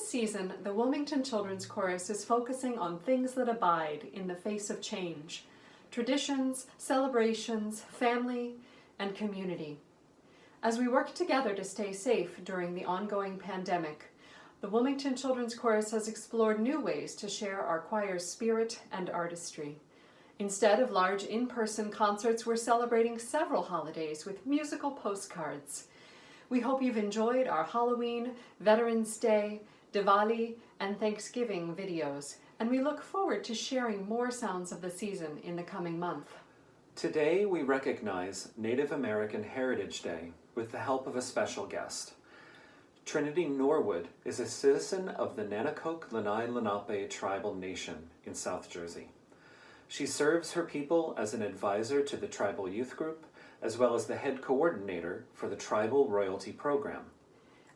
This season, the Wilmington Children's Chorus is focusing on things that abide in the face of change: traditions, celebrations, family, and community. As we work together to stay safe during the ongoing pandemic, the Wilmington Children's Chorus has explored new ways to share our choir's spirit and artistry. Instead of large in-person concerts, we're celebrating several holidays with musical postcards. We hope you've enjoyed our Halloween, Veterans Day, Diwali, and Thanksgiving videos, and we look forward to sharing more sounds of the season in the coming month. Today we recognize Native American Heritage Day with the help of a special guest. Trinity Norwood is a citizen of the Nanticoke Lenni Lenape tribal nation in South Jersey. She serves her people as an advisor to the tribal youth group, as well as the head coordinator for the Tribal Royalty Program.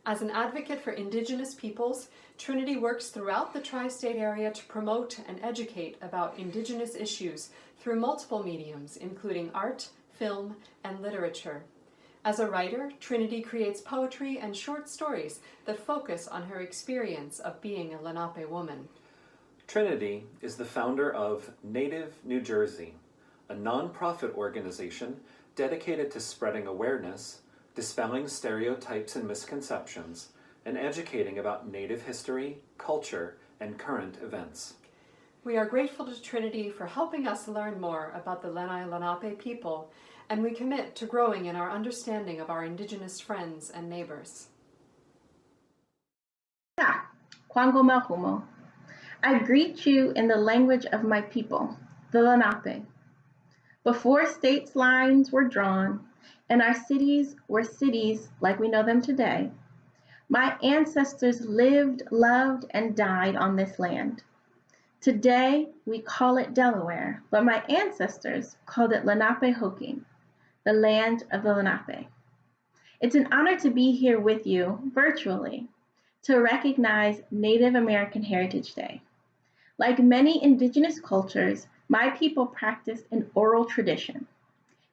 As an advocate for Indigenous peoples, Trinity works throughout the tri-state area to promote and educate about Indigenous issues through multiple mediums, including art, film, and literature. As a writer, Trinity creates poetry and short stories that focus on her experience of being a Lenape woman. Trinity is the founder of Native New Jersey, a nonprofit organization dedicated to spreading awareness, dispelling stereotypes and misconceptions, and educating about Native history, culture, and current events. We are grateful to Trinity for helping us learn more about the Lenni Lenape people, and we commit to growing in our understanding of our Indigenous friends and neighbors. Kwango Malhumo. I greet you in the language of my people, the Lenape. Before states' lines were drawn and our cities were cities like we know them today, my ancestors lived, loved, and died on this land. Today, we call it Delaware, but my ancestors called it Lenapehoking, the land of the Lenape. It's an honor to be here with you virtually to recognize Native American Heritage Day. Like many Indigenous cultures, my people practiced an oral tradition,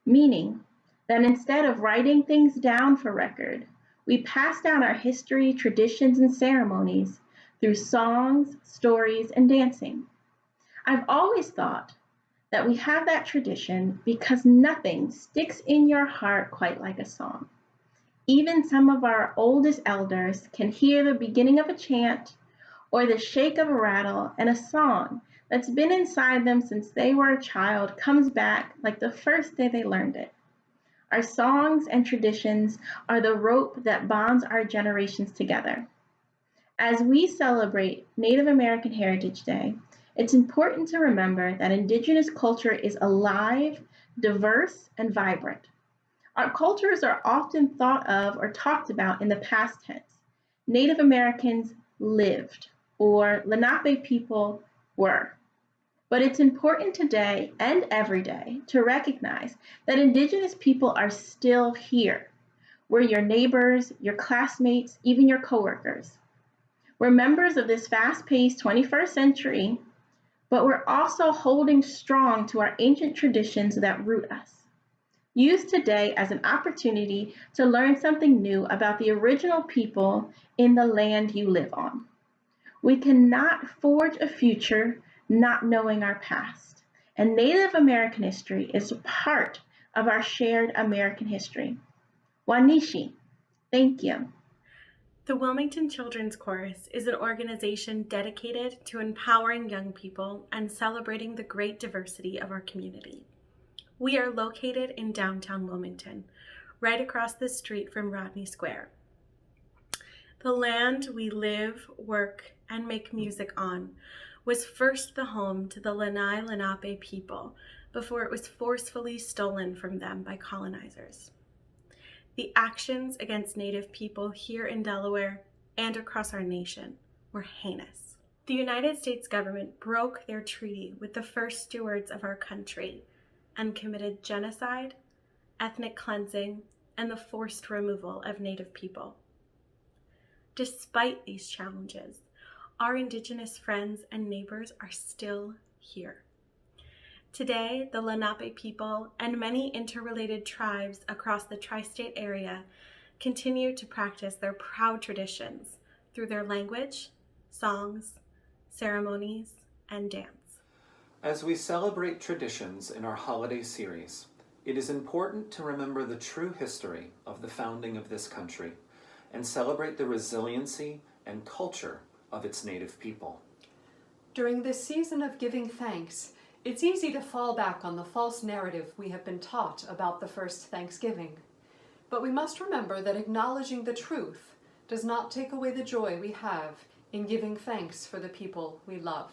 meaning that instead of writing things down for record, we pass down our history, traditions, and ceremonies through songs, stories, and dancing. I've always thought that we have that tradition because nothing sticks in your heart quite like a song. Even some of our oldest elders can hear the beginning of a chant or the shake of a rattle, and a song that's been inside them since they were a child comes back like the first day they learned it. Our songs and traditions are the rope that bonds our generations together. As we celebrate Native American Heritage Day, it's important to remember that Indigenous culture is alive, diverse, and vibrant. Our cultures are often thought of or talked about in the past tense. Native Americans lived, or Lenape people were. But it's important today and every day to recognize that Indigenous people are still here. We're your neighbors, your classmates, even your coworkers. We're members of this fast-paced 21st century, but we're also holding strong to our ancient traditions that root us. Use today as an opportunity to learn something new about the original people in the land you live on. We cannot forge a future not knowing our past, and Native American history is a part of our shared American history. Wanishi, thank you. The Wilmington Children's Chorus is an organization dedicated to empowering young people and celebrating the great diversity of our community. We are located in downtown Wilmington, right across the street from Rodney Square. The land we live, work, and make music on was first the home to the Lenni Lenape people before it was forcefully stolen from them by colonizers. The actions against Native people here in Delaware and across our nation were heinous. The United States government broke their treaty with the first stewards of our country and committed genocide, ethnic cleansing, and the forced removal of Native people. Despite these challenges, our Indigenous friends and neighbors are still here. Today, the Lenape people and many interrelated tribes across the tri-state area continue to practice their proud traditions through their language, songs, ceremonies, and dance. As we celebrate traditions in our holiday series, it is important to remember the true history of the founding of this country and celebrate the resiliency and culture of its native people. During this season of giving thanks, it's easy to fall back on the false narrative we have been taught about the first Thanksgiving. But we must remember that acknowledging the truth does not take away the joy we have in giving thanks for the people we love.